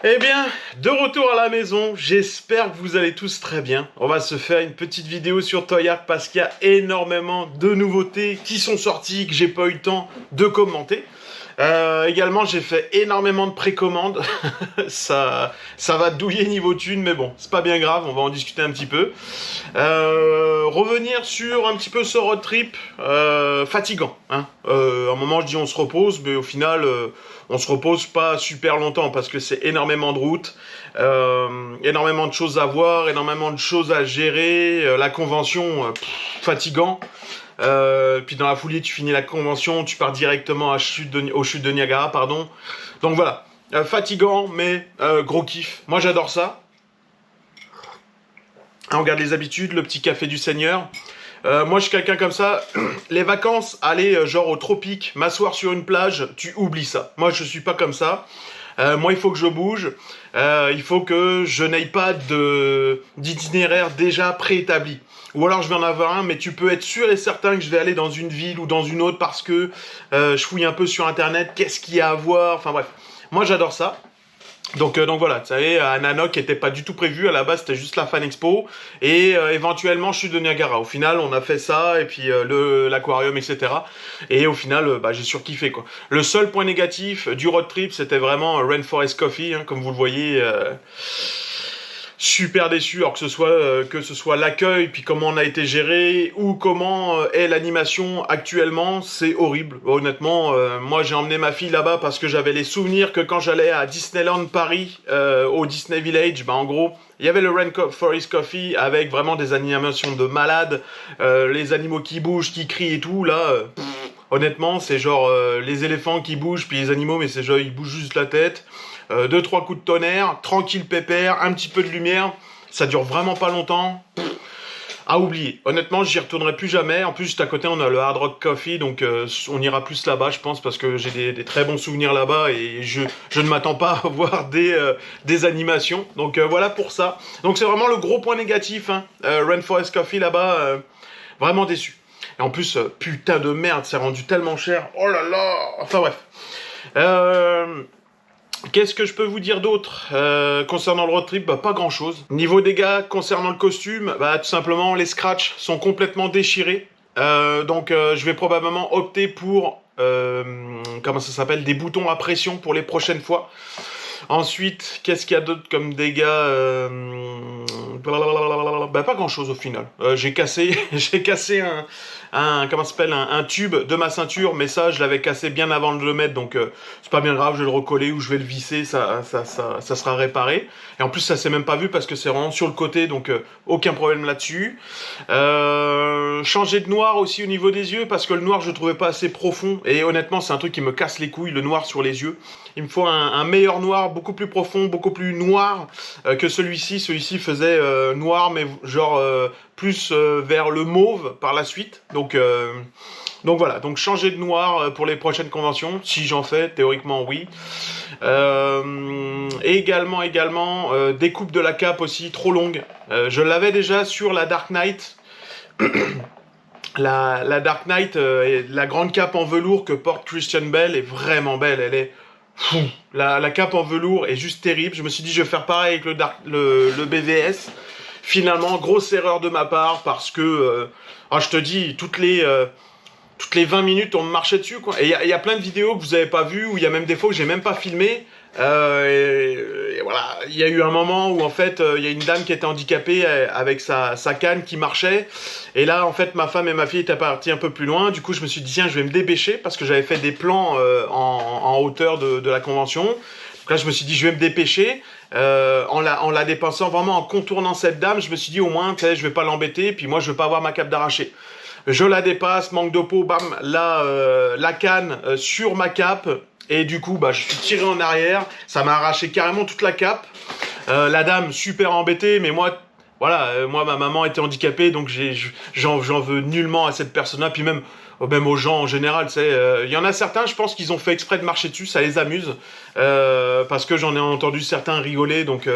Eh bien, de retour à la maison, j'espère que vous allez tous très bien. On va se faire une petite vidéo sur Toy Ark parce qu'il y a énormément de nouveautés qui sont sorties, que j'ai pas eu le temps de commenter. Également, j'ai fait énormément de précommandes. ça va douiller niveau thune, mais bon, c'est pas bien grave, on va en discuter un petit peu. Revenir sur un petit peu ce road trip fatigant. Hein. À un moment, je dis on se repose, mais au final, on se repose pas super longtemps parce que c'est énormément de routes, énormément de choses à voir, énormément de choses à gérer. La convention, fatigant. Puis dans la foulée, tu finis la convention, tu pars directement aux chutes de Niagara, pardon. Donc voilà, fatigant, mais gros kiff. Moi, j'adore ça. On regarde les habitudes, le petit café du Seigneur. Moi, je suis quelqu'un comme ça. Les vacances, aller genre au tropique, m'asseoir sur une plage, tu oublies ça. Moi, je suis pas comme ça. Moi, il faut que je bouge. Il faut que je n'aille pas d'itinéraire déjà préétabli. Ou alors je vais en avoir un, mais tu peux être sûr et certain que je vais aller dans une ville ou dans une autre parce que je fouille un peu sur internet, qu'est-ce qu'il y a à voir, enfin bref. Moi j'adore ça. Donc voilà, tu savais, à Nanook qui était pas du tout prévu, à la base c'était juste la Fan Expo, et éventuellement chute de Niagara. Au final on a fait ça, et puis l'aquarium, etc. Et au final, j'ai surkiffé quoi. Le seul point négatif du road trip, c'était vraiment Rainforest Coffee, hein, comme vous le voyez. Super déçu, alors que ce soit l'accueil, puis comment on a été géré, ou comment est l'animation actuellement, c'est horrible. Honnêtement, moi j'ai emmené ma fille là-bas parce que j'avais les souvenirs que quand j'allais à Disneyland Paris, au Disney Village, en gros, il y avait le Rainforest Coffee avec vraiment des animations de malades, les animaux qui bougent, qui crient et tout, là... honnêtement, c'est genre les éléphants qui bougent, puis les animaux, mais c'est genre ils bougent juste la tête. 2-3 coups de tonnerre, tranquille pépère, un petit peu de lumière. Ça dure vraiment pas longtemps. À oublier. Honnêtement, j'y retournerai plus jamais. En plus, juste à côté, on a le Hard Rock Coffee, donc on ira plus là-bas, je pense, parce que j'ai des très bons souvenirs là-bas et je ne m'attends pas à voir des animations. Donc voilà pour ça. Donc c'est vraiment le gros point négatif. Hein. Rainforest Coffee là-bas, vraiment déçu. Et en plus, putain de merde, c'est rendu tellement cher. Oh là là. Enfin bref. Qu'est-ce que je peux vous dire d'autre concernant le road trip? Pas grand chose. Niveau dégâts, concernant le costume, tout simplement les scratchs sont complètement déchirés. Donc je vais probablement opter pour comment ça s'appelle, des boutons à pression pour les prochaines fois. Ensuite, qu'est-ce qu'il y a d'autre comme dégâts pas grand chose au final. J'ai cassé, j'ai cassé comment ça s'appelle, un tube de ma ceinture, mais ça, je l'avais cassé bien avant de le mettre, donc c'est pas bien grave, je vais le recoller ou je vais le visser, ça sera réparé. Et en plus, ça s'est même pas vu parce que c'est vraiment sur le côté, donc aucun problème là-dessus. Changer de noir aussi au niveau des yeux, parce que le noir, je le trouvais pas assez profond, et honnêtement, c'est un truc qui me casse les couilles, le noir sur les yeux. Il me faut un meilleur noir, beaucoup plus profond, beaucoup plus noir que celui-ci. Celui-ci faisait noir, mais genre plus vers le mauve par la suite. Donc voilà, donc changer de noir pour les prochaines conventions, si j'en fais, théoriquement oui. Également, découpe de la cape aussi, trop longue. Je l'avais déjà sur la Dark Knight. La Dark Knight, la grande cape en velours que porte Christian Bale est vraiment belle, elle est... La cape en velours est juste terrible. Je me suis dit je vais faire pareil avec le BVS. Finalement, grosse erreur de ma part parce que je te dis, toutes les 20 minutes on me marchait dessus quoi. Et il y a plein de vidéos que vous avez pas vues, où il y a même des fois que j'ai même pas filmé. Et voilà, il y a eu un moment où en fait il y a une dame qui était handicapée avec sa canne qui marchait, et là en fait ma femme et ma fille étaient parties un peu plus loin. Du coup je me suis dit tiens, je vais me dépêcher parce que j'avais fait des plans en hauteur de la convention. Donc là je me suis dit je vais me dépêcher en la dépensant vraiment, en contournant cette dame. Je me suis dit au moins tu sais, je vais pas l'embêter, puis moi je veux pas avoir ma cape d'arraché. Je la dépasse, manque de peau, bam, la canne sur ma cape. Et du coup, je suis tiré en arrière. Ça m'a arraché carrément toute la cape. La dame, super embêtée. Mais moi, voilà, moi, ma maman était handicapée. Donc, j'en veux nullement à cette personne-là. Puis même aux gens en général, tu sais. Il y en a certains, je pense qu'ils ont fait exprès de marcher dessus. Ça les amuse. Parce que j'en ai entendu certains rigoler. Donc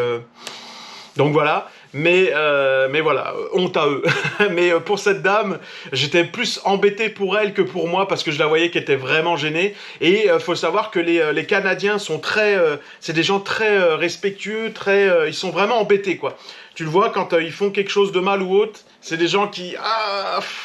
voilà. mais voilà, honte à eux. Mais pour cette dame, j'étais plus embêté pour elle que pour moi parce que je la voyais qu'elle était vraiment gênée. Et faut savoir que les Canadiens sont très, c'est des gens très respectueux, très, ils sont vraiment embêtés quoi. Tu le vois quand ils font quelque chose de mal ou autre, c'est des gens qui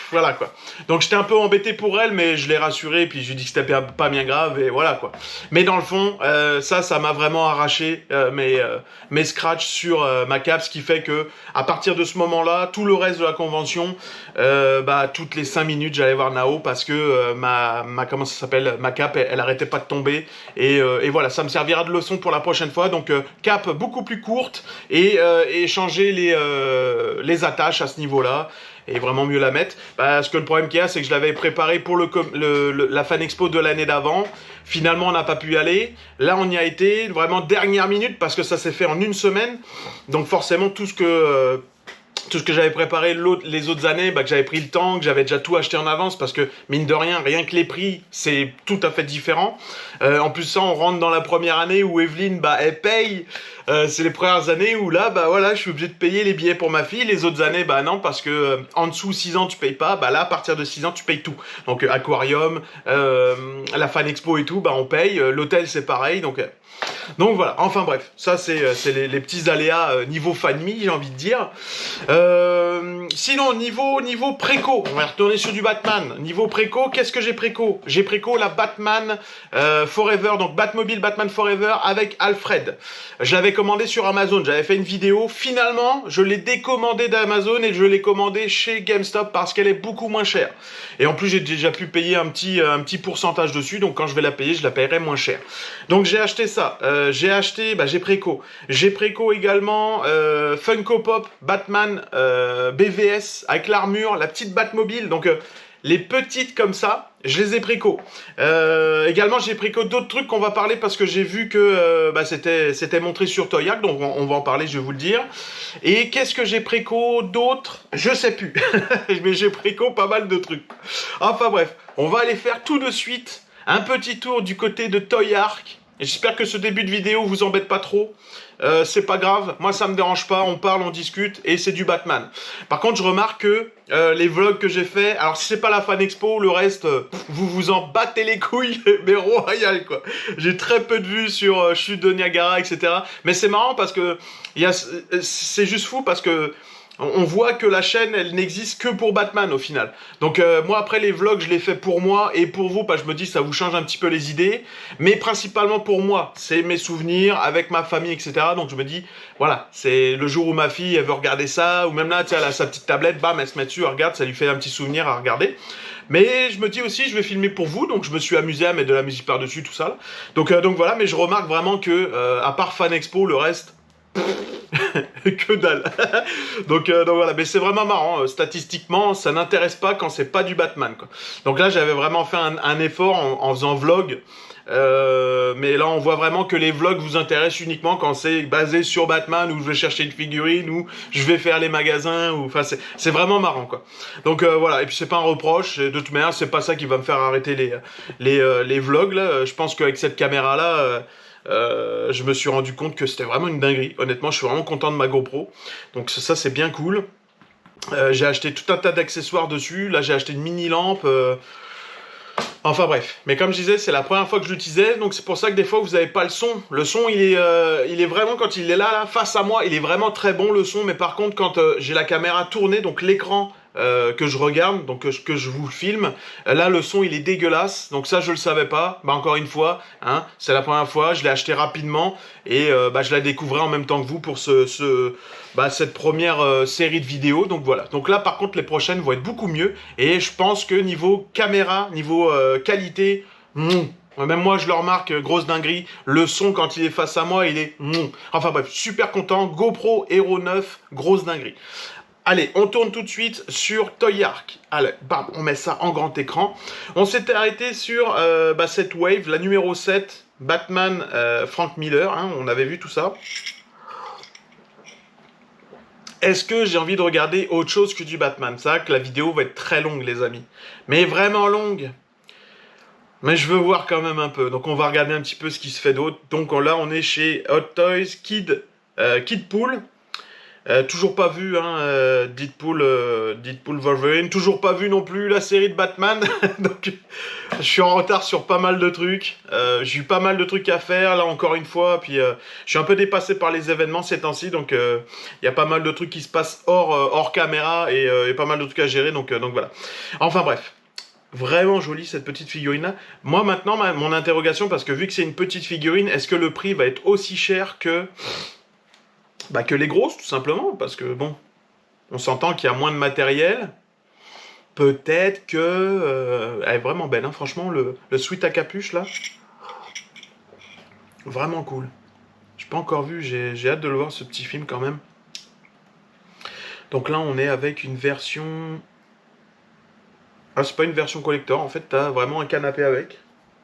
voilà quoi. Donc j'étais un peu embêté pour elle, mais je l'ai rassurée puis je lui ai dit que c'était pas bien grave et voilà quoi. Mais dans le fond, ça m'a vraiment arraché mes scratchs sur ma cape, ce qui fait que à partir de ce moment-là, tout le reste de la convention, toutes les 5 minutes, j'allais voir Nao parce que comment ça s'appelle, ma cape, elle arrêtait pas de tomber et voilà, ça me servira de leçon pour la prochaine fois. Donc cape beaucoup plus courte et changer les attaches à ce niveau-là et vraiment mieux la mettre. Parce que le problème qu'il y a, c'est que je l'avais préparé pour la Fan Expo de l'année d'avant. Finalement, on n'a pas pu y aller. Là, on y a été vraiment dernière minute parce que ça s'est fait en une semaine. Donc forcément, tout ce que j'avais préparé les autres années, que j'avais pris le temps, que j'avais déjà tout acheté en avance, parce que, mine de rien, rien que les prix, c'est tout à fait différent. En plus, ça, on rentre dans la première année où Evelyne, elle paye. C'est les premières années où là, voilà, je suis obligé de payer les billets pour ma fille. Les autres années, non, parce que en dessous 6 ans, tu payes pas. Là, à partir de 6 ans, tu payes tout. Donc, aquarium, la Fan Expo et tout, on paye. L'hôtel, c'est pareil, donc voilà, enfin bref, ça c'est les petits aléas niveau famille, j'ai envie de dire. Sinon, niveau préco, on va retourner sur du Batman. Niveau préco, qu'est-ce que j'ai préco? J'ai préco la Batman Forever, donc Batmobile Batman Forever avec Alfred. Je l'avais commandé sur Amazon, j'avais fait une vidéo. Finalement, je l'ai décommandé d'Amazon et je l'ai commandé chez GameStop parce qu'elle est beaucoup moins chère. Et en plus, j'ai déjà pu payer un petit pourcentage dessus, donc quand je vais la payer, je la paierai moins cher. Donc j'ai acheté ça. J'ai préco. J'ai préco également Funko Pop Batman BVS avec l'armure, la petite Batmobile. Donc les petites comme ça, je les ai préco. Également, j'ai préco d'autres trucs qu'on va parler parce que j'ai vu que c'était montré sur Toyac, donc on va en parler, je vais vous le dire. Et qu'est-ce que j'ai préco d'autres? Je sais plus. Mais j'ai préco pas mal de trucs. Enfin bref, on va aller faire tout de suite un petit tour du côté de Toyark. J'espère que ce début de vidéo vous embête pas trop. C'est pas grave, moi ça me dérange pas, on parle, on discute et c'est du Batman. Par contre, je remarque que les vlogs que j'ai fait, alors si c'est pas la Fan Expo, le reste, vous vous en battez les couilles, mais royal quoi. J'ai très peu de vues sur chute de Niagara, etc. Mais c'est marrant parce que c'est juste fou parce que on voit que la chaîne, elle n'existe que pour Batman au final. Donc moi après les vlogs, je les fais pour moi et pour vous, je me dis ça vous change un petit peu les idées, mais principalement pour moi, c'est mes souvenirs avec ma famille, etc. Donc je me dis, voilà, c'est le jour où ma fille, elle veut regarder ça, ou même là, elle a sa petite tablette, bam, elle se met dessus, elle regarde, ça lui fait un petit souvenir à regarder. Mais je me dis aussi, je vais filmer pour vous, donc je me suis amusé à mettre de la musique par-dessus, tout ça. Donc voilà, mais je remarque vraiment que, à part Fan Expo, le reste... que dalle. donc voilà, mais c'est vraiment marrant. Statistiquement, ça n'intéresse pas quand c'est pas du Batman, quoi. Donc là, j'avais vraiment fait un effort en faisant vlog. Mais là, on voit vraiment que les vlogs vous intéressent uniquement quand c'est basé sur Batman, où je vais chercher une figurine, ou je vais faire les magasins, ou enfin, c'est vraiment marrant, quoi. Donc voilà, et puis c'est pas un reproche. De toute manière, c'est pas ça qui va me faire arrêter les vlogs là. Je pense qu'avec cette caméra là. Je me suis rendu compte que c'était vraiment une dinguerie. Honnêtement, je suis vraiment content de ma GoPro. Donc ça, c'est bien cool. J'ai acheté tout un tas d'accessoires dessus. Là, j'ai acheté une mini lampe. Enfin bref. Mais comme je disais, c'est la première fois que je l'utilisais. Donc c'est pour ça que des fois, vous n'avez pas le son. Le son, il est vraiment, quand il est là, face à moi, il est vraiment très bon le son. Mais par contre, quand j'ai la caméra tournée, donc l'écran... que je regarde, donc que je vous filme, là le son il est dégueulasse, donc ça je le savais pas, encore une fois, hein, c'est la première fois, je l'ai acheté rapidement, et je la découvrais en même temps que vous pour cette première série de vidéos, donc voilà. Donc là par contre les prochaines vont être beaucoup mieux, et je pense que niveau caméra, niveau qualité, même moi je le remarque, grosse dinguerie, le son quand il est face à moi, il est... Enfin bref, super content, GoPro Hero 9, grosse dinguerie. Allez, on tourne tout de suite sur Toyark. Allez, bam, on met ça en grand écran. On s'était arrêté sur cette wave, la numéro 7, Batman Frank Miller, hein, on avait vu tout ça. Est-ce que j'ai envie de regarder autre chose que du Batman? C'est vrai que la vidéo va être très longue, les amis. Mais vraiment longue. Mais je veux voir quand même un peu. Donc on va regarder un petit peu ce qui se fait d'autre. Donc là, on est chez Hot Toys Kid Pool. Toujours pas vu hein, Deadpool Wolverine, toujours pas vu non plus la série de Batman, donc je suis en retard sur pas mal de trucs, j'ai eu pas mal de trucs à faire là encore une fois, puis je suis un peu dépassé par les événements ces temps-ci, donc il y a pas mal de trucs qui se passent hors caméra et pas mal de trucs à gérer, donc voilà. Enfin bref. Vraiment jolie cette petite figurine là. Moi maintenant mon interrogation, parce que vu que c'est une petite figurine, est-ce que le prix va être aussi cher que les grosses, tout simplement, parce que bon, on s'entend qu'il y a moins de matériel. Peut-être que elle est vraiment belle, hein. Franchement, le sweat à capuche là, vraiment cool. J'ai pas encore vu, j'ai hâte de le voir ce petit film quand même. Donc là, on est avec une version. Ah, c'est pas une version collector, en fait, t'as vraiment un canapé avec.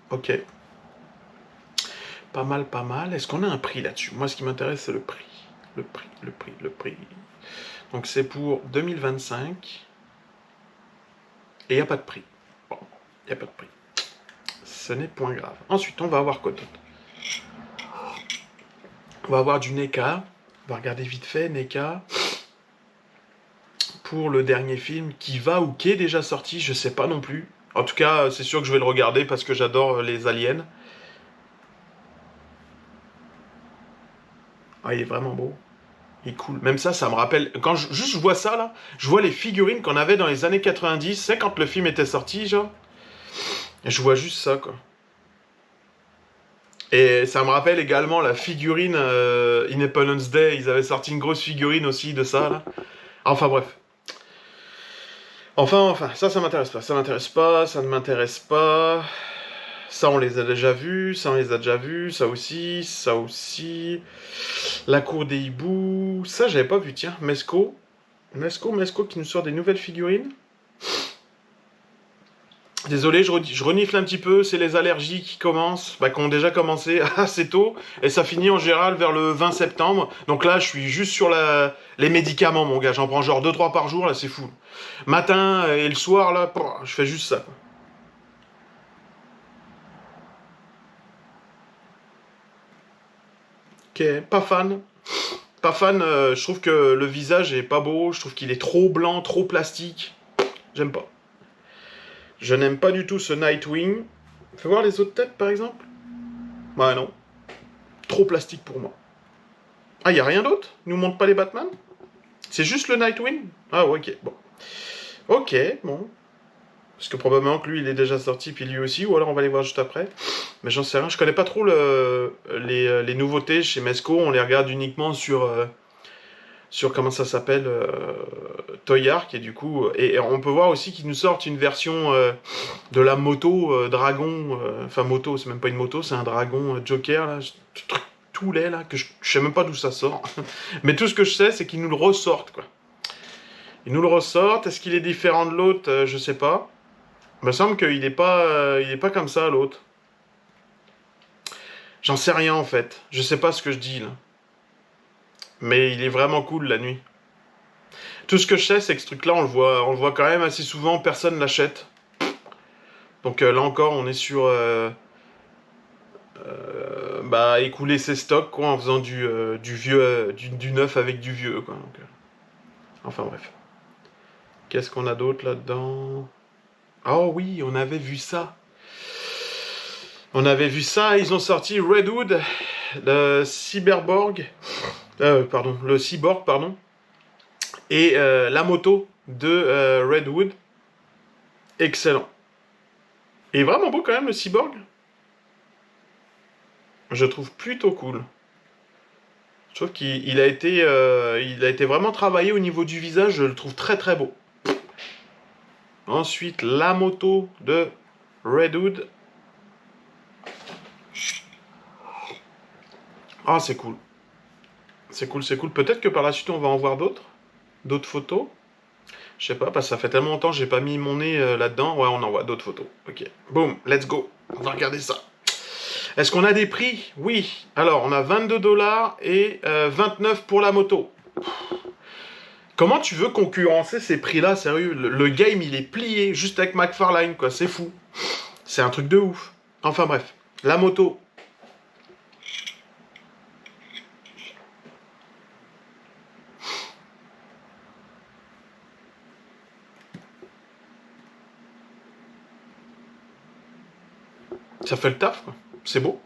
Ok. Pas mal, pas mal. Est-ce qu'on a un prix là-dessus? Moi, ce qui m'intéresse, c'est le prix. Le prix. Donc c'est pour 2025. Et il n'y a pas de prix. Bon, il n'y a pas de prix. Ce n'est point grave. Ensuite, on va avoir quoi d'autre? On va avoir du NECA. On va regarder vite fait NECA. Pour le dernier film qui va ou qui est déjà sorti, je sais pas non plus. En tout cas, c'est sûr que je vais le regarder parce que j'adore les aliens. Ah, il est vraiment beau. Il est cool. Même ça me rappelle. Quand juste je vois ça là, je vois les figurines qu'on avait dans les années 90, c'est quand le film était sorti, genre. Et je vois juste ça, quoi. Et ça me rappelle également la figurine Independence Day. Ils avaient sorti une grosse figurine aussi de ça, là. Enfin bref. Enfin, ça m'intéresse pas. Ça m'intéresse pas, ça ne m'intéresse pas. Ça, on les a déjà vus. Ça, on les a déjà vus. Ça aussi, ça aussi. La cour des hiboux. Ça, j'avais pas vu, tiens. Mesco qui nous sort des nouvelles figurines. Désolé, je renifle un petit peu, c'est les allergies qui commencent, qui ont déjà commencé assez tôt, et ça finit en général vers le 20 septembre. Donc là, je suis juste sur les médicaments, mon gars. J'en prends genre 2-3 par jour, là, c'est fou. Matin et le soir, là, je fais juste ça. Ok, pas fan. Pas fan, je trouve que le visage est pas beau, je trouve qu'il est trop blanc, trop plastique. J'aime pas. Je n'aime pas du tout ce Nightwing. Fais voir les autres têtes, par exemple. Bah non. Trop plastique pour moi. Ah, y a rien d'autre? Ils nous montrent pas les Batman? C'est juste le Nightwing? Ah, ouais, ok, bon. Ok, bon. Parce que probablement que lui, il est déjà sorti, puis lui aussi, ou alors on va les voir juste après. Mais j'en sais rien, je connais pas trop les nouveautés chez Mesco, on les regarde uniquement sur comment ça s'appelle, Toy Ark, et du coup, et on peut voir aussi qu'ils nous sortent une version de la moto Dragon, enfin moto, c'est même pas une moto, c'est un dragon Joker, là, truc tout laid, là, que je sais même pas d'où ça sort. Mais tout ce que je sais, c'est qu'ils nous le ressortent, quoi. Ils nous le ressortent, est-ce qu'il est différent de l'autre? Je sais pas. Il me semble il est pas comme ça, l'autre. J'en sais rien, en fait. Je sais pas ce que je dis, là. Mais il est vraiment cool, la nuit. Tout ce que je sais, c'est que ce truc-là, on le voit quand même assez souvent, personne l'achète. Donc là encore, on est sur écouler ses stocks quoi, en faisant du vieux, du neuf avec du vieux quoi. Donc, enfin bref. Qu'est-ce qu'on a d'autre là-dedans? Oh oui, on avait vu ça. On avait vu ça. Ils ont sorti Redwood, le cyborg pardon, et la moto de Redwood. Excellent. Et vraiment beau quand même le cyborg. Je trouve plutôt cool. Je trouve il a été vraiment travaillé au niveau du visage, je le trouve très très beau. Ensuite, la moto de Redwood. Ah, c'est cool. C'est cool, c'est cool. Peut-être que par la suite, on va en voir d'autres. D'autres photos. Je sais pas, parce que ça fait tellement longtemps que j'ai pas mis mon nez là-dedans. Ouais, on en voit d'autres photos. Ok. Boom, let's go. On va regarder ça. Est-ce qu'on a des prix? Oui. Alors, on a 22 $ et 29 pour la moto. Comment tu veux concurrencer ces prix-là, sérieux? Le game, il est plié juste avec McFarlane, quoi. C'est fou. C'est un truc de ouf. Enfin bref. La moto. Ça fait le taf, quoi. C'est beau.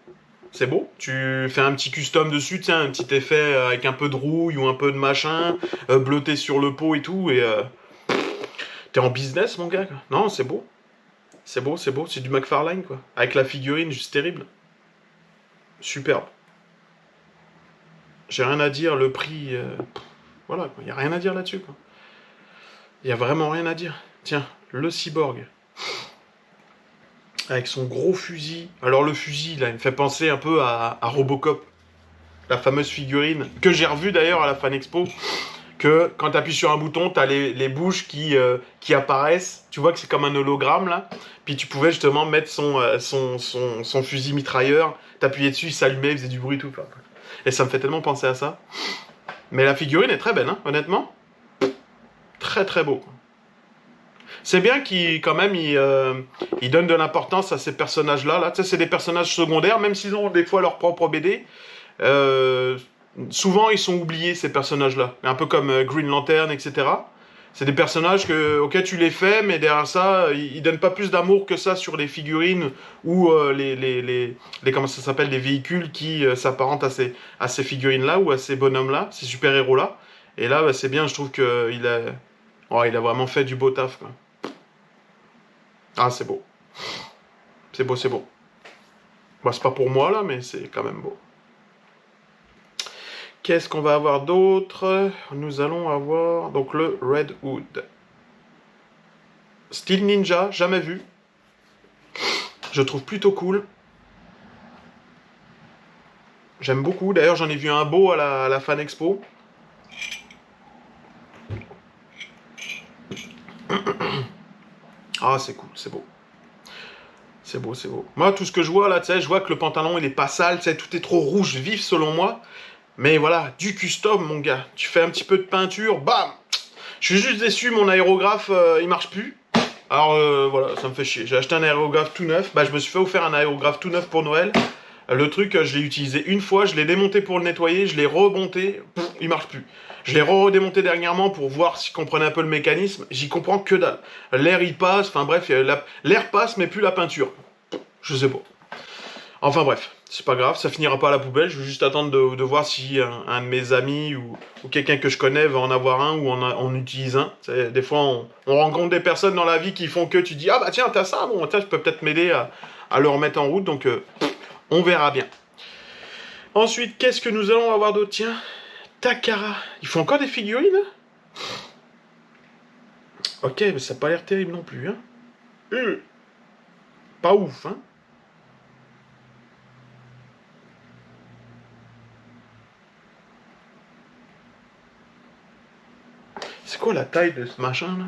C'est beau. Tu fais un petit custom dessus, tiens, un petit effet avec un peu de rouille ou un peu de machin, bleuté sur le pot et tout, et t'es en business, mon gars, quoi. Non, c'est beau. C'est beau, c'est beau. C'est du McFarlane, quoi. Avec la figurine, juste terrible. Superbe. J'ai rien à dire, le prix... voilà, quoi. Y a rien à dire là-dessus, quoi. Y a vraiment rien à dire. Tiens, le cyborg. Avec son gros fusil. Alors le fusil, là, il me fait penser un peu à Robocop. La fameuse figurine, que j'ai revue d'ailleurs à la Fan Expo. Que quand tu appuies sur un bouton, tu as les bouches qui apparaissent. Tu vois que c'est comme un hologramme, là. Puis tu pouvais justement mettre son fusil mitrailleur. T'appuyais dessus, il s'allumait, il faisait du bruit tout. Quoi. Et ça me fait tellement penser à ça. Mais la figurine est très belle, hein, honnêtement. Très très beau. C'est bien qu'il quand même il donne de l'importance à ces personnages-là. Là. Tu sais, c'est des personnages secondaires, même s'ils ont des fois leur propre BD. Souvent, ils sont oubliés, ces personnages-là. Un peu comme Green Lantern, etc. C'est des personnages que, ok, tu les fais, mais derrière ça, ils donnent pas plus d'amour que ça sur les figurines ou comment ça s'appelle, les véhicules qui s'apparentent à ces figurines-là ou à ces bonhommes-là, ces super-héros-là. Et là, bah, c'est bien, je trouve il a vraiment fait du beau taf, quoi. Ah, c'est beau. C'est beau, c'est beau. Bah, c'est pas pour moi, là, mais c'est quand même beau. Qu'est-ce qu'on va avoir d'autre? Nous allons avoir donc le Red Hood. Style ninja, jamais vu. Je trouve plutôt cool. J'aime beaucoup. D'ailleurs, j'en ai vu un beau à la Fan Expo. Ah, c'est cool, c'est beau. C'est beau, c'est beau. Moi, tout ce que je vois là, tu sais, je vois que le pantalon, il est pas sale, tu sais, tout est trop rouge vif selon moi. Mais voilà, du custom, mon gars. Tu fais un petit peu de peinture, bam! Je suis juste déçu, mon aérographe, il marche plus. Alors voilà, ça me fait chier. J'ai acheté un aérographe tout neuf. Bah, je me suis fait offrir un aérographe tout neuf pour Noël. Le truc, je l'ai utilisé une fois, je l'ai démonté pour le nettoyer, je l'ai remonté, il marche plus. Je l'ai redémonté dernièrement pour voir si je comprenais un peu le mécanisme. J'y comprends que dalle. L'air il passe, enfin bref, l'air passe mais plus la peinture. Je sais pas. Enfin bref, c'est pas grave, ça finira pas à la poubelle. Je veux juste attendre de voir si un de mes amis ou quelqu'un que je connais va en avoir un ou en utilise un. Des fois, on rencontre des personnes dans la vie qui font que tu dis ah bah tiens t'as ça, bon tiens je peux peut-être m'aider à le remettre en route. Donc on verra bien. Ensuite, qu'est-ce que nous allons avoir d'autre? Tiens, Takara. Ils font encore des figurines? Ok, mais ça n'a pas l'air terrible non plus, hein. Pas ouf, hein. C'est quoi la taille de ce machin là?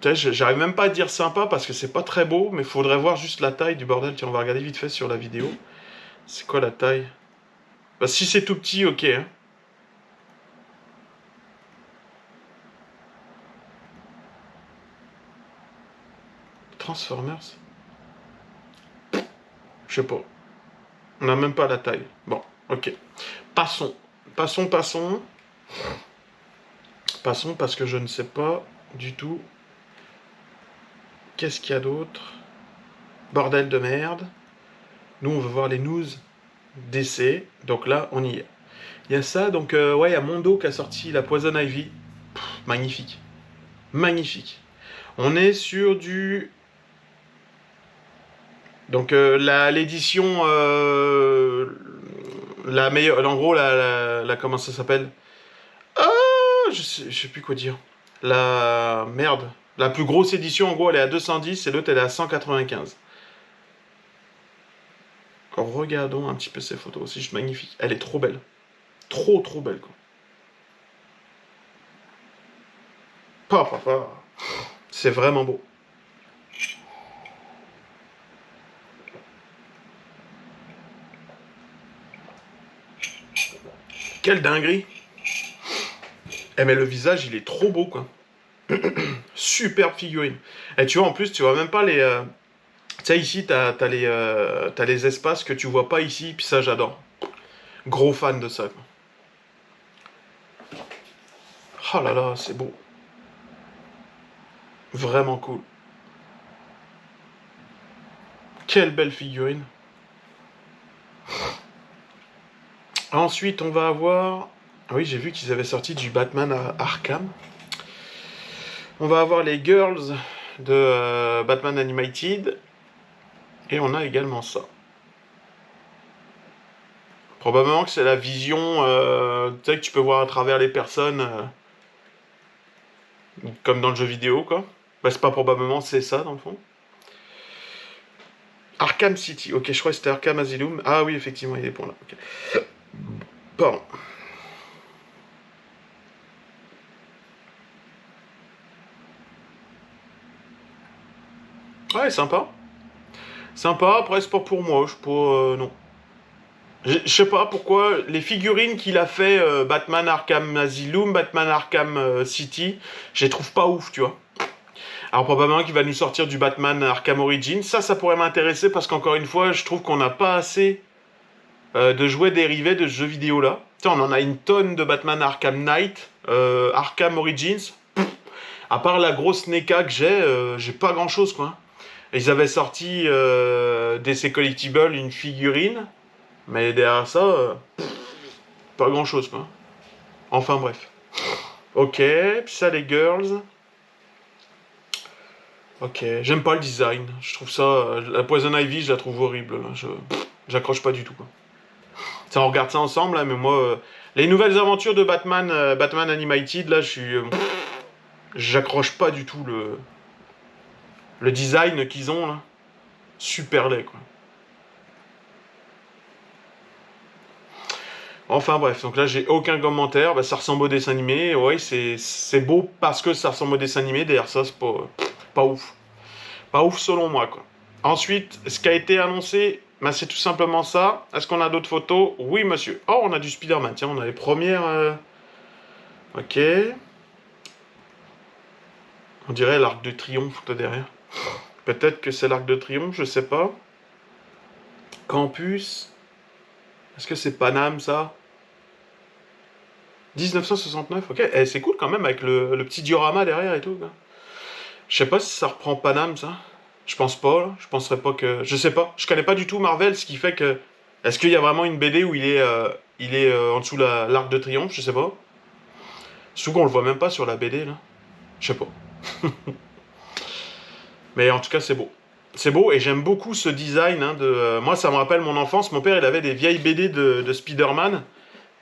Tu sais, j'arrive même pas à dire sympa parce que c'est pas très beau, mais faudrait voir juste la taille du bordel. Tiens, on va regarder vite fait sur la vidéo. C'est quoi la taille? Bah, si c'est tout petit, ok, hein. Transformers? Je sais pas. On n'a même pas la taille. Bon, ok. Passons. Passons, passons. Passons parce que je ne sais pas du tout. Qu'est-ce qu'il y a d'autre? Bordel de merde. Nous, on veut voir les news d'essai. Donc là, on y est. Il y a ça, donc ouais, il y a Mondo qui a sorti la Poison Ivy. Magnifique. Magnifique. On est sur du... Donc l'édition... la meilleure... En gros, comment ça s'appelle? Ah, je sais plus quoi dire. La... Merde. La plus grosse édition, en gros, elle est à 210 et l'autre, elle est à 195. Regardons un petit peu ces photos aussi, juste magnifique. Elle est trop belle. Trop, trop belle, quoi. Papa. C'est vraiment beau. Quelle dinguerie. Eh mais le visage, il est trop beau, quoi. Superbe figurine. Et tu vois, en plus, tu vois même pas les... Tu sais, ici, t'as les espaces que tu vois pas ici, puis ça, j'adore. Gros fan de ça, quoi. Oh là là, c'est beau. Vraiment cool. Quelle belle figurine. Ensuite, on va avoir... Ah oui, j'ai vu qu'ils avaient sorti du Batman à Arkham. On va avoir les Girls de Batman Animated. Et on a également ça. Probablement que c'est la vision, tu sais, que tu peux voir à travers les personnes, comme dans le jeu vidéo, quoi. Bah, c'est pas probablement, c'est ça, dans le fond. Arkham City. Ok, je crois que c'était Arkham Asylum. Ah oui, effectivement, il est bon là. Ok. Pardon. Ouais, sympa. Sympa, après, c'est pas pour moi. Je pas, non. Je sais pas pourquoi les figurines qu'il a fait Batman Arkham Asylum, Batman Arkham City, je les trouve pas ouf, tu vois. Alors probablement qu'il va nous sortir du Batman Arkham Origins. Ça pourrait m'intéresser parce qu'encore une fois, je trouve qu'on n'a pas assez de jouets dérivés de ce jeu vidéo là. Tu sais, on en a une tonne de Batman Arkham Knight, Arkham Origins. À part la grosse NECA que j'ai pas grand chose quoi. Ils avaient sorti DC Collectibles une figurine, mais derrière ça, pas grand chose quoi. Enfin bref. Ok, puis ça les girls. Ok, j'aime pas le design. Je trouve ça. La Poison Ivy, je la trouve horrible. Là. J'accroche pas du tout. Quoi. Ça, on regarde ça ensemble, là, mais moi. Les nouvelles aventures de Batman, Batman Animated, là, je suis. J'accroche pas du tout le design qu'ils ont, là. Super laid, quoi. Enfin bref, donc là, j'ai aucun commentaire. Bah, ça ressemble au dessin animé. Ouais, c'est beau parce que ça ressemble au dessin animé. Derrière ça, c'est pas ouf. Pas ouf selon moi, quoi. Ensuite, ce qui a été annoncé, bah, c'est tout simplement ça. Est-ce qu'on a d'autres photos? Oui, monsieur. Oh, on a du Spider-Man. Tiens, on a les premières... Ok. On dirait l'Arc de Triomphe, là, derrière. Peut-être que c'est l'Arc de Triomphe, je sais pas. Campus. Est-ce que c'est Paname, ça? 1969, ok. Eh, c'est cool quand même, avec le petit diorama derrière et tout. Quoi. Je sais pas si ça reprend Paname, ça. Je pense pas, là. Je penserais pas que... Je sais pas. Je connais pas du tout Marvel, ce qui fait que... Est-ce qu'il y a vraiment une BD où il est en dessous l'arc de triomphe? Je sais pas. Souvent, on le voit même pas sur la BD, là. Je sais pas. Mais en tout cas, c'est beau. C'est beau et j'aime beaucoup ce design. Hein, moi, ça me rappelle mon enfance. Mon père, il avait des vieilles BD de Spider-Man.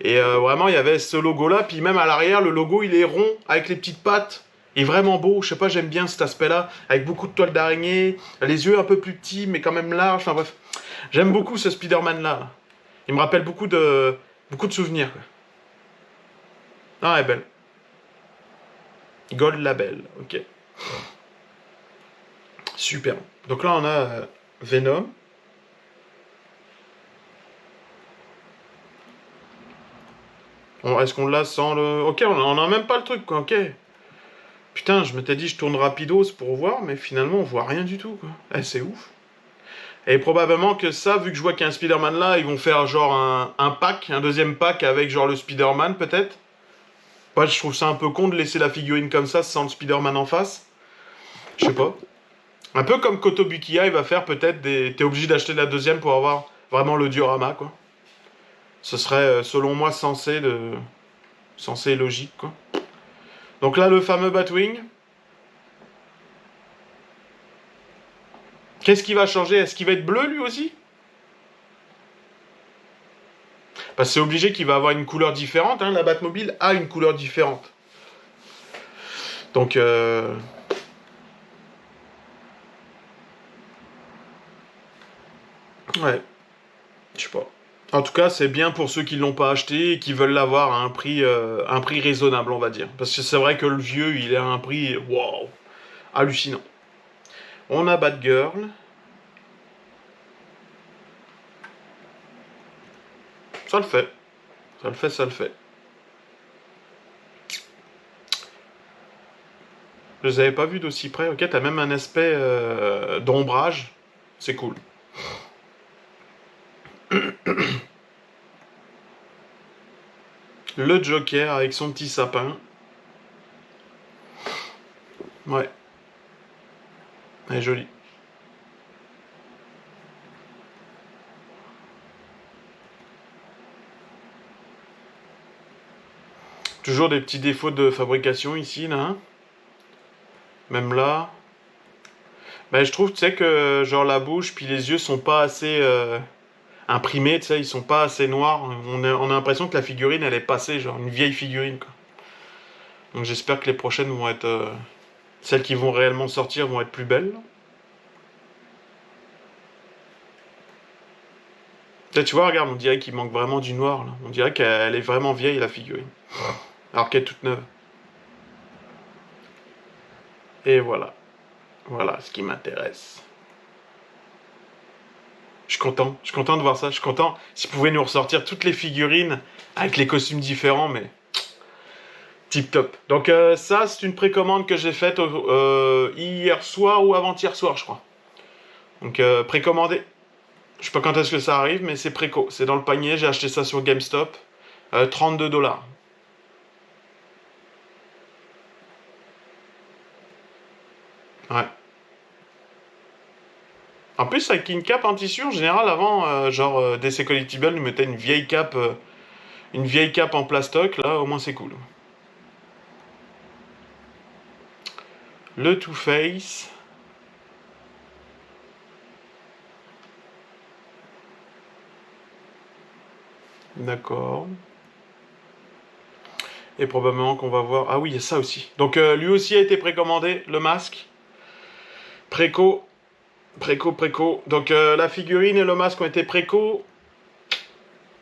Et vraiment, il y avait ce logo-là. Puis même à l'arrière, le logo, il est rond avec les petites pattes. Il est vraiment beau. Je sais pas, j'aime bien cet aspect-là. Avec beaucoup de toiles d'araignée. Les yeux un peu plus petits, mais quand même larges. Enfin bref. J'aime beaucoup ce Spider-Man-là. Il me rappelle beaucoup de souvenirs. Quoi. Ah, elle est belle. Gold Label. Ok. Super. Donc là, on a Venom. Est-ce qu'on l'a sans le... Ok, on a même pas le truc, quoi. Ok. Putain, je m'étais dit, je tourne rapidos pour voir, mais finalement, on voit rien du tout, quoi. Eh, c'est ouf. Et probablement que ça, vu que je vois qu'il y a un Spider-Man là, ils vont faire genre un pack, un deuxième pack avec genre le Spider-Man, peut-être. Ouais, je trouve ça un peu con de laisser la figurine comme ça sans le Spider-Man en face. Je sais pas. Un peu comme Kotobukiya, il va faire peut-être des... T'es obligé d'acheter la deuxième pour avoir vraiment le diorama, quoi. Ce serait, selon moi, censé logique, quoi. Donc là, le fameux Batwing. Qu'est-ce qui va changer? Est-ce qu'il va être bleu, lui aussi? Parce que c'est obligé qu'il va avoir une couleur différente, hein. La Batmobile a une couleur différente. Donc, ouais, je sais pas. En tout cas, c'est bien pour ceux qui l'ont pas acheté et qui veulent l'avoir à un prix raisonnable, on va dire. Parce que c'est vrai que le vieux, il est à un prix, wow, hallucinant. On a Batgirl. Ça le fait. Ça le fait, ça le fait. Je les avais pas vus d'aussi près. Ok, t'as même un aspect d'ombrage. C'est cool. Le Joker avec son petit sapin. Ouais. Elle est jolie. Toujours des petits défauts de fabrication ici, là. Hein. Même là. Ben, je trouve, tu sais, que genre la bouche puis les yeux sont pas assez imprimés, tu sais, ils sont pas assez noirs. On a l'impression que la figurine, elle est passée, genre une vieille figurine, quoi. Donc j'espère que les prochaines vont être... celles qui vont réellement sortir vont être plus belles. Là, tu vois, regarde, on dirait qu'il manque vraiment du noir, là. On dirait qu'elle est vraiment vieille, la figurine. Alors qu'elle est toute neuve. Et voilà. Voilà ce qui m'intéresse. Je suis content de voir ça. Je suis content s'ils pouvaient nous ressortir toutes les figurines avec les costumes différents, mais tip top. Donc ça, c'est une précommande que j'ai faite hier soir ou avant-hier soir, je crois. Donc précommandé. Je sais pas quand est-ce que ça arrive, mais c'est préco. C'est dans le panier. J'ai acheté ça sur GameStop. 32 $. Ouais. En plus, avec une cape en tissu, en général, avant, DC Collectible nous mettait une vieille cape en plastoc. Là, au moins, c'est cool. Le Too Face. D'accord. Et probablement qu'on va voir... Ah oui, il y a ça aussi. Donc lui aussi a été précommandé, le masque. Préco. Donc la figurine et le masque ont été préco.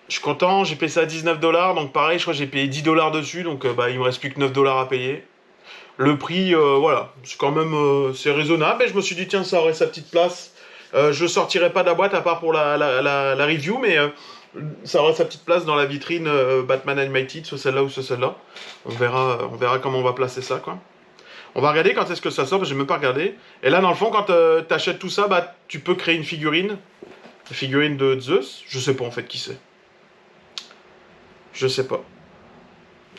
Je suis content, j'ai payé ça à 19 $. Donc pareil, je crois que j'ai payé 10 $ dessus. Donc bah, il me reste plus que 9 $ à payer. Le prix, voilà, c'est quand même c'est raisonnable. Et je me suis dit, tiens, ça aurait sa petite place. Je sortirai pas de la boîte à part pour la review, mais ça aura sa petite place dans la vitrine Batman Animated, soit celle-là ou soit celle-là. On verra comment on va placer ça, quoi. On va regarder quand est-ce que ça sort, parce que j'ai même pas regardé. Et là, dans le fond, quand t'achètes tout ça, bah, tu peux créer une figurine. Une figurine de Zeus. Je sais pas en fait qui c'est. Je sais pas.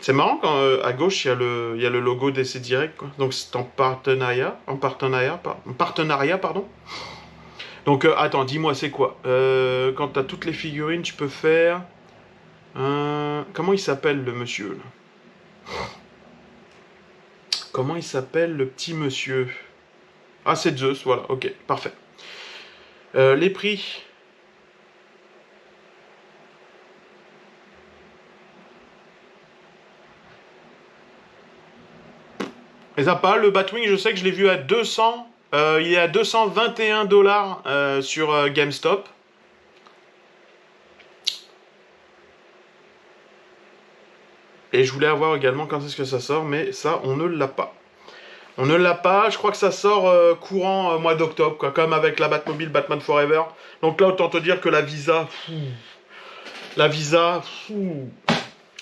C'est marrant quand à gauche il y a le logo DC Direct, quoi. Donc c'est en partenariat, pardon. Donc attends, dis-moi c'est quoi quand t'as toutes les figurines, tu peux faire comment il s'appelle le monsieur là? Comment il s'appelle le petit monsieur? Ah c'est Zeus, voilà, ok, parfait. Les prix. Les appâts, le Batwing, je sais que je l'ai vu à 200. Il est à 221 $ sur GameStop. Et je voulais avoir également quand est-ce que ça sort, mais ça, on ne l'a pas. On ne l'a pas, je crois que ça sort courant mois d'octobre, quoi, comme avec la Batmobile Batman Forever. Donc là, autant te dire que la Visa...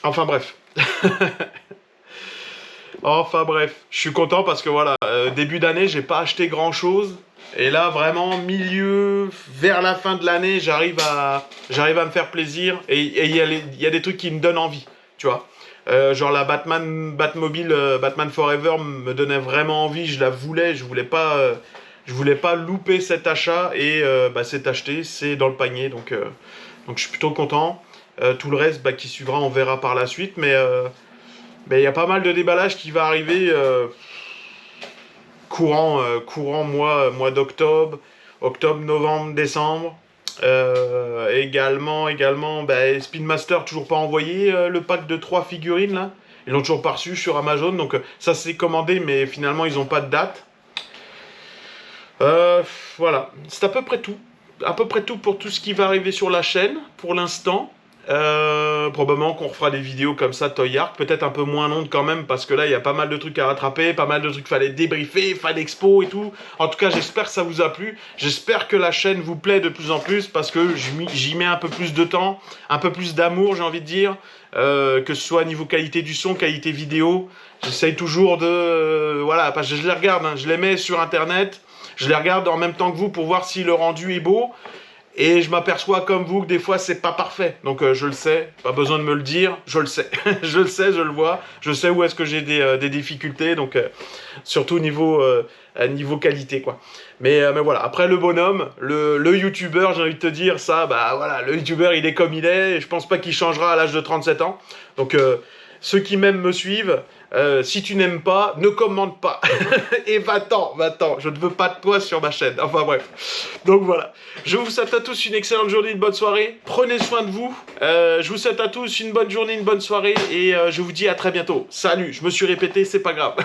Enfin bref. Enfin bref, je suis content parce que voilà, début d'année, j'ai pas acheté grand chose. Et là, vraiment, vers la fin de l'année, j'arrive à me faire plaisir. Et il y a des trucs qui me donnent envie, tu vois. Genre la Batmobile Batman Forever me donnait vraiment envie, je la voulais, je voulais pas louper cet achat. Et bah, c'est acheté, c'est dans le panier, donc je suis plutôt content. Tout le reste bah, qui suivra, on verra par la suite, mais il y a pas mal de déballage qui va arriver courant mois d'octobre, novembre, décembre. Également, bah, Speedmaster toujours pas envoyé le pack de 3 figurines là. Ils l'ont toujours pas reçu sur Amazon, donc ça c'est commandé, mais finalement ils ont pas de date. Voilà, c'est à peu près tout. À peu près tout pour tout ce qui va arriver sur la chaîne pour l'instant. Probablement qu'on refera des vidéos comme ça, Toy Arc, peut-être un peu moins longues quand même, parce que là il y a pas mal de trucs à rattraper, pas mal de trucs qu'il fallait débriefer, fan expo et tout. En tout cas, j'espère que ça vous a plu, j'espère que la chaîne vous plaît de plus en plus, parce que j'y mets un peu plus de temps, un peu plus d'amour, j'ai envie de dire, que ce soit niveau qualité du son, qualité vidéo. J'essaye toujours de... voilà, parce que je les regarde, hein, je les mets sur internet, je les regarde en même temps que vous pour voir si le rendu est beau. Et je m'aperçois comme vous que des fois c'est pas parfait. Donc je le sais, pas besoin de me le dire, je le sais. Je le sais, je le vois. Je sais où est-ce que j'ai des difficultés. Donc surtout niveau qualité quoi. Mais voilà, après le bonhomme, le youtubeur, j'ai envie de te dire ça, bah voilà, le youtubeur il est comme il est. Et je pense pas qu'il changera à l'âge de 37 ans. Donc Ceux qui m'aiment me suivent. Si tu n'aimes pas, ne commente pas. Et va-t'en, va-t'en. Je ne veux pas de toi sur ma chaîne. Enfin bref. Donc voilà. Je vous souhaite à tous une excellente journée, une bonne soirée. Prenez soin de vous. Je vous souhaite à tous une bonne journée, une bonne soirée. Et je vous dis à très bientôt. Salut, je me suis répété, c'est pas grave.